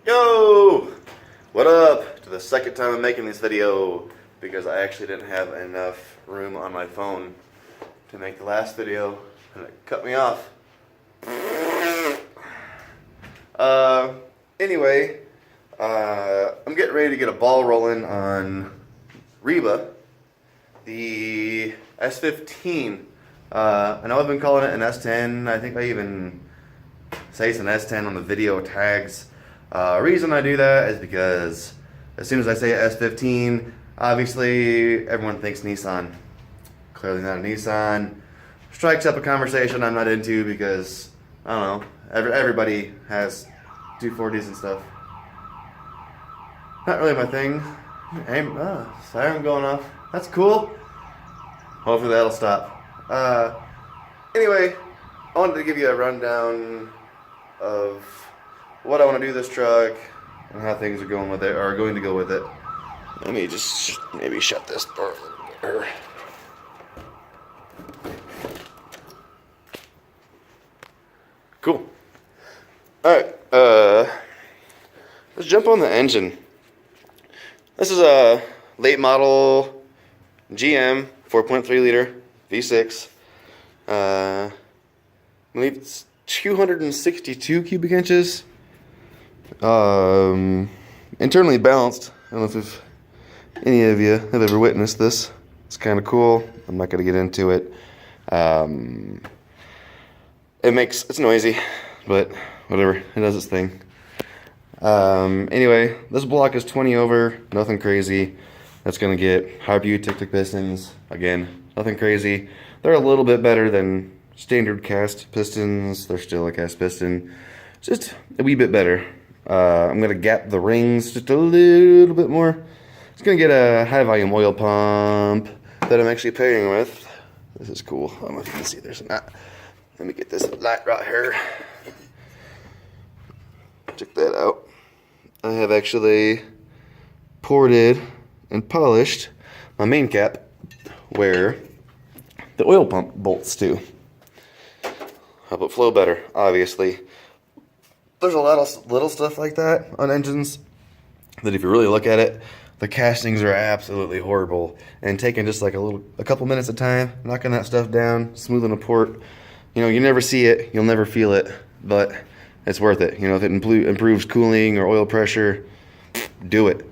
Yo! What up? To the second time I'm making this video because I actually didn't have enough room on my phone to make the last video and it cut me off. Anyway, I'm getting ready to get a ball rolling on Reba, the S15. I know I've been calling it an S10. I think I even say it's an S10 on the video tags. Reason I do that is because as soon as I say S15, obviously everyone thinks Nissan. Clearly not a Nissan. Strikes up a conversation I'm not into because, I don't know, everybody has 240s and stuff. Not really my thing. Siren going off. That's cool. Hopefully that'll stop. Anyway, I wanted to give you a rundown of what I want to do with this truck and how things are going with it, or are going to go with it. Let me just maybe shut this door a little bit. Cool. Alright, let's jump on the engine. This is a late model GM 4.3 liter V6. I believe it's 262 cubic inches. Internally balanced. I don't know if any of you have ever witnessed this. It's kind of cool. I'm not going to get into it. It's noisy, but whatever. It does its thing. Anyway, this block is 20 over. Nothing crazy. That's going to get high-view tic-tic pistons. Again, nothing crazy. They're a little bit better than standard cast pistons. They're still a cast piston. Just a wee bit better. I'm going to gap the rings just a little bit more. It's going to get a high volume oil pump that I'm actually pairing with. This is cool. I don't know if you can see there's not. Let me get this light right here. Check that out. I have actually ported and polished my main cap where the oil pump bolts to. Help it flow better, obviously. There's a lot of little stuff like that on engines that if you really look at it, the castings are absolutely horrible. And taking just like a couple minutes of time, knocking that stuff down, smoothing a port, you know, you never see it, you'll never feel it, but it's worth it. You know, if it improves cooling or oil pressure, do it.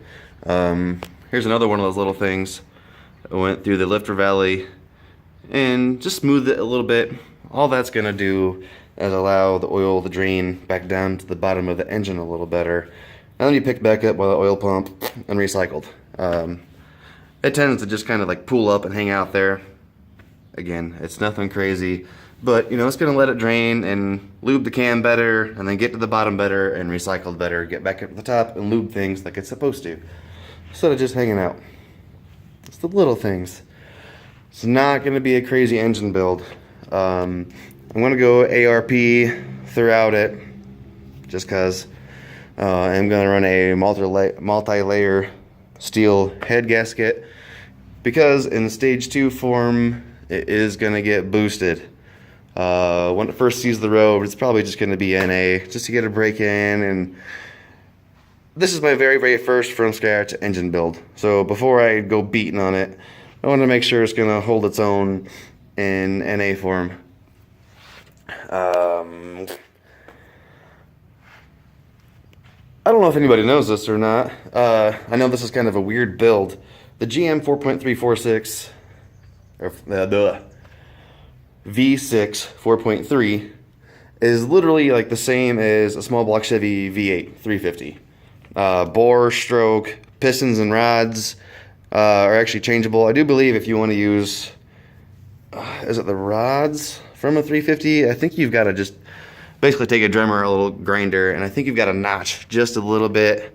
Here's another one of those little things. I went through the lifter valley and just smoothed it a little bit. All that's gonna do is allow the oil to drain back down to the bottom of the engine a little better. And then you pick back up by the oil pump and recycled. It tends to just kind of like pool up and hang out there. Again, it's nothing crazy, but you know, it's gonna let it drain and lube the cam better, and then get to the bottom better and recycled better, get back up to the top and lube things like it's supposed to, instead of just hanging out. It's the little things. It's not gonna be a crazy engine build. I'm gonna go ARP throughout it, just cause I'm gonna run a multi-layer steel head gasket, because in stage 2 form it is gonna get boosted. When it first sees the road, it's probably just gonna be NA, just to get a break in, and this is my very first from scratch engine build. So before I go beating on it, I want to make sure it's gonna hold its own in NA form. I don't know if anybody knows this or not. I know this is kind of a weird build. The GM 4.346, or the V6 4.3, is literally like the same as a small block Chevy V8 350. Bore, stroke, pistons, and rods are actually changeable. I do believe if you want to use, is it the rods from a 350? I think you've got to just basically take a Dremel, a little grinder, and I think you've got to notch just a little bit,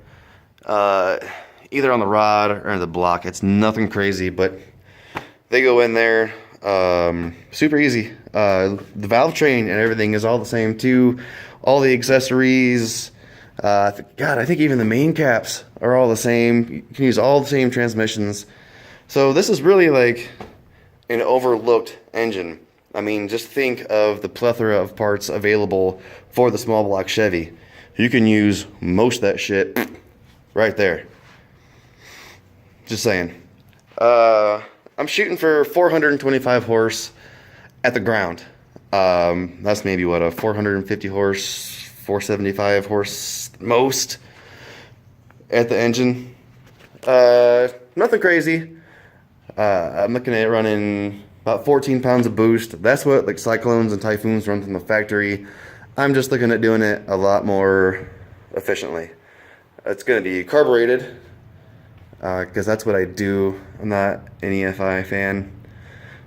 either on the rod or in the block. It's nothing crazy, but they go in there. Super easy. The valve train and everything is all the same too. All the accessories, God, I think even the main caps are all the same. You can use all the same transmissions. So this is really like an overlooked engine. I mean, just think of the plethora of parts available for the small block Chevy. you can use most of that shit right there. Just saying. I'm shooting for 425 horse at the ground. That's maybe what, a 450 horse, 475 horse most at the engine. Nothing crazy. I'm looking at running about 14 pounds of boost. That's what like Cyclones and Typhoons run from the factory. I'm just looking at doing it a lot more efficiently. It's going to be carbureted, because that's what I do. I'm not an EFI fan.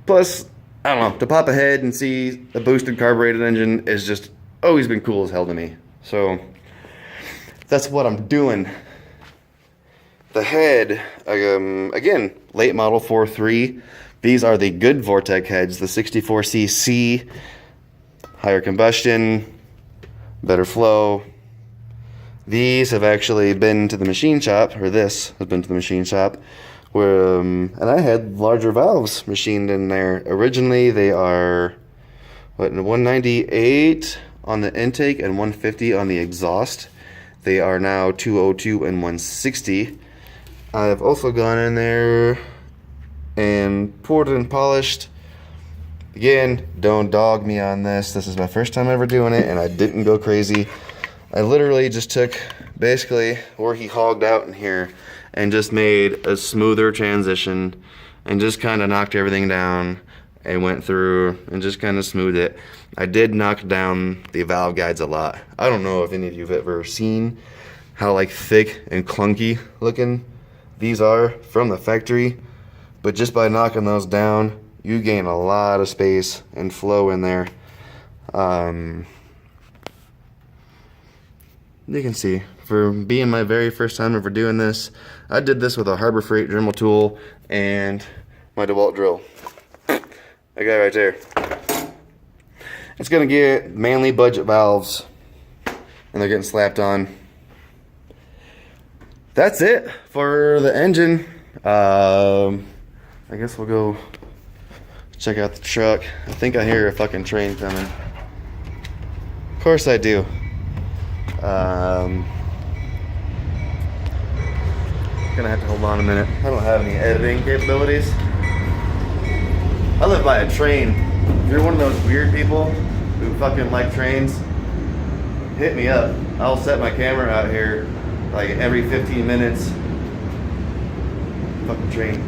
Plus, I don't know, to pop ahead and see a boosted carbureted engine is just always been cool as hell to me. So that's what I'm doing. The head, again, late model 4.3. These are the good Vortec heads, the 64cc, higher combustion, better flow. These have actually been to the machine shop, or this has been to the machine shop, where, and I had larger valves machined in there. Originally, they are, what, 198 on the intake and 150 on the exhaust. They are now 202 and 160. I've also gone in there and poured and polished. Again, don't dog me on this. This is my first time ever doing it, and I didn't go crazy. I literally just took basically where he hogged out in here and just made a smoother transition and just kind of knocked everything down and went through and just kind of smoothed it. I did knock down the valve guides a lot. I don't know if any of you have ever seen how like thick and clunky looking these are from the factory, but just by knocking those down, you gain a lot of space and flow in there. You can see, for being my very first time ever doing this, I did this with a Harbor Freight Dremel tool and my DeWalt drill. That guy right there. It's gonna get Manly budget valves, and they're getting slapped on. That's it for the engine. I guess we'll go check out the truck. I think I hear a fucking train coming. Of course I do. Gonna have to hold on a minute. I don't have any editing capabilities. I live by a train. If you're one of those weird people who fucking like trains, hit me up. I'll set my camera out here like every 15 minutes. Fucking train.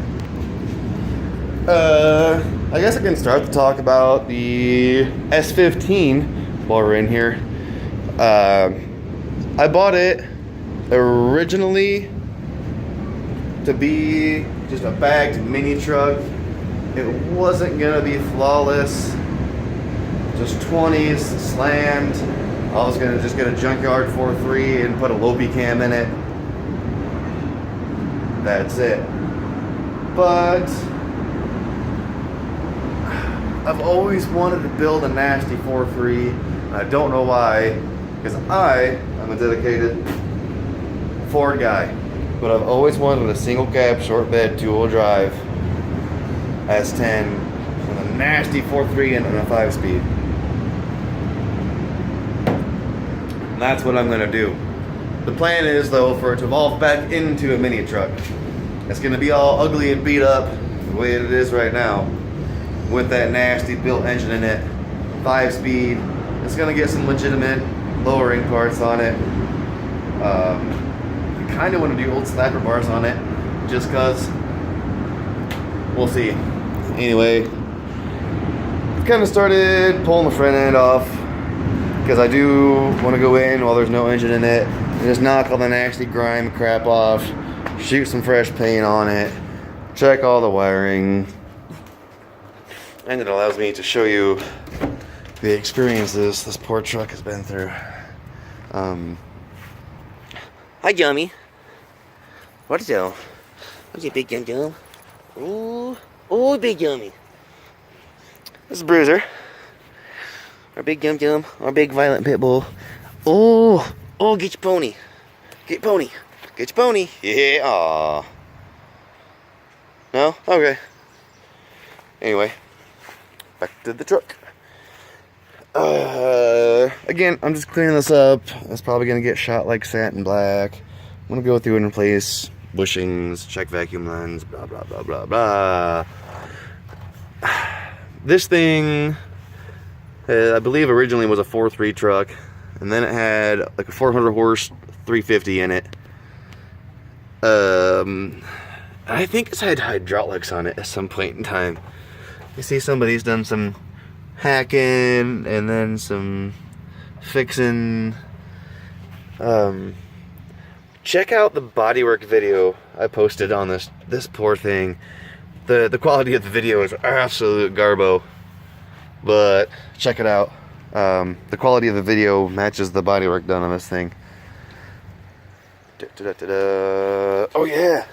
I guess I can start to talk about the S15 while we're in here. I bought it originally to be just a bagged mini truck. It wasn't gonna be flawless, just 20s slammed. I was gonna just get a junkyard 4.3 and put a Lopi cam in it. That's it. But I've always wanted to build a nasty 4.3, and I don't know why, because I'm a dedicated Ford guy, but I've always wanted a single cab, short bed, 2-wheel drive, s10, with a nasty 4.3 and a 5-speed. And that's what I'm going to do. The plan is, though, for it to evolve back into a mini truck. It's going to be all ugly and beat up the way it is right now, with that nasty built engine in it, 5-speed. It's going to get some legitimate lowering parts on it. I kind of want to do old slapper bars on it, just because. We'll see. Anyway, kind of started pulling the front end off, because I do want to go in while there's no engine in it and just knock all the nasty grime crap off, shoot some fresh paint on it, check all the wiring, and it allows me to show you the experiences this poor truck has been through. Hi, Yummy. What's up? What's your big yum? Ooh, oh, big Yummy. This is Bruiser. Our big yum, our big violent pit bull. Oh, get your pony. Get your pony. Get your pony. Yeah, aw. No? Okay. Anyway, back to the truck. Again, I'm just cleaning this up. It's probably gonna get shot like satin black. I'm gonna go through and replace bushings, check vacuum lines, blah blah blah blah blah. This thing, I believe originally was a 4.3 truck, and then it had like a 400 horse 350 in it. I think it's had hydraulics on it at some point in time. You see somebody's done some hacking and then some fixing. Check out the bodywork video I posted on this poor thing. The quality of the video is absolute garbo, but check it out. The quality of the video matches the bodywork done on this thing. Oh yeah,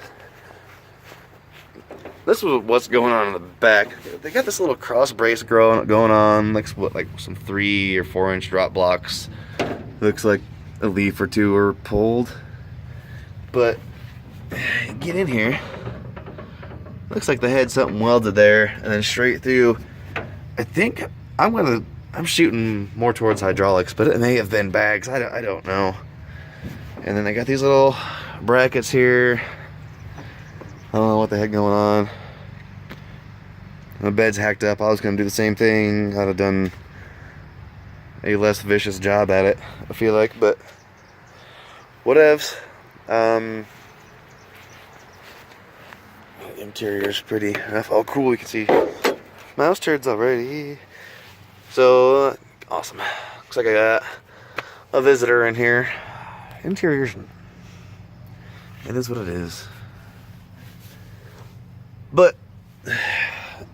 this was what's going on in the back. They got this little cross brace going on, like some 3 or 4 inch drop blocks. Looks like a leaf or two are pulled, but get in here. Looks like they had something welded there, and then straight through. I think I'm shooting more towards hydraulics, but it may have been bags. I don't know. And then they got these little brackets here. I don't know what the heck going on. The bed's hacked up. I was gonna do the same thing. I'd have done a less vicious job at it, I feel like, but whatevs. The interior's pretty enough. Oh, cool, you can see mouse turds already. So, awesome. Looks like I got a visitor in here. Interior's, it is what it is. But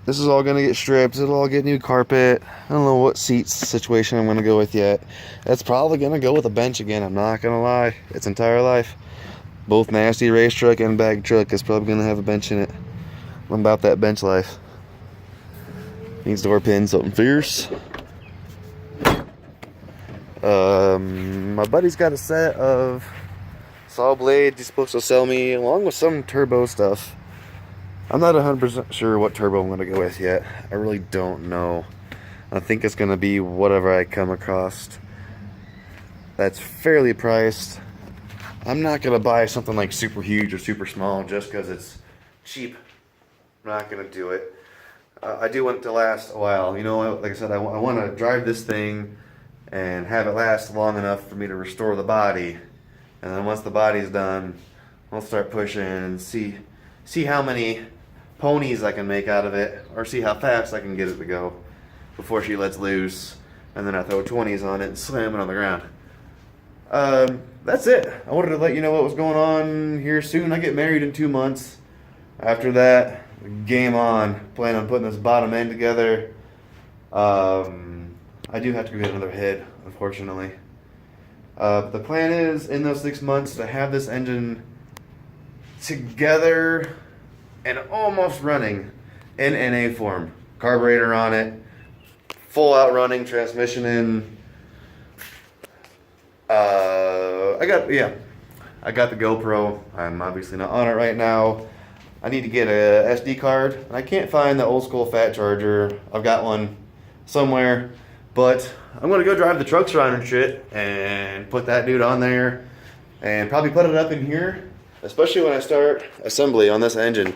this is all gonna get stripped. It'll all get new carpet. I don't know what seats situation I'm gonna go with yet. That's probably gonna go with a bench again. I'm not gonna lie. Its entire life, both nasty race truck and bag truck is probably gonna have a bench in it. I'm about that bench life. Needs door pins, something fierce. My buddy's got a set of saw blades he's supposed to sell me, along with some turbo stuff. I'm not 100% sure what turbo I'm going to go with yet. I really don't know. I think it's going to be whatever I come across that's fairly priced. I'm not going to buy something like super huge or super small just because it's cheap. I'm not going to do it. I do want it to last a while. You know, like I said, I want to drive this thing and have it last long enough for me to restore the body. And then once the body's done, we'll start pushing and see how many ponies I can make out of it, or see how fast I can get it to go before she lets loose. And then I throw 20s on it and slam it on the ground. That's it. I wanted to let you know what was going on here soon. I get married in 2 months. After that, game on. Plan on putting this bottom end together. I do have to get another head, unfortunately. The plan is, in those 6 months, to have this engine together and almost running in NA form. Carburetor on it, full out running, transmission in. I got the GoPro. I'm obviously not on it right now. I need to get a SD card, and I can't find the old school fat charger. I've got one somewhere, but I'm gonna go drive the trucks around and shit and put that dude on there and probably put it up in here, especially when I start assembly on this engine.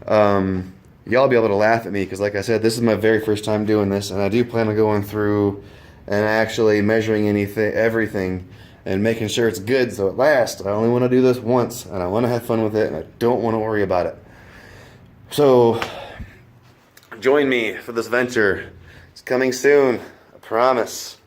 Y'all be able to laugh at me because, like I said, this is my very first time doing this, and I do plan on going through and actually measuring everything and making sure it's good so it lasts. I only want to do this once, and I want to have fun with it, and I don't want to worry about it. So join me for this venture. It's coming soon, I promise.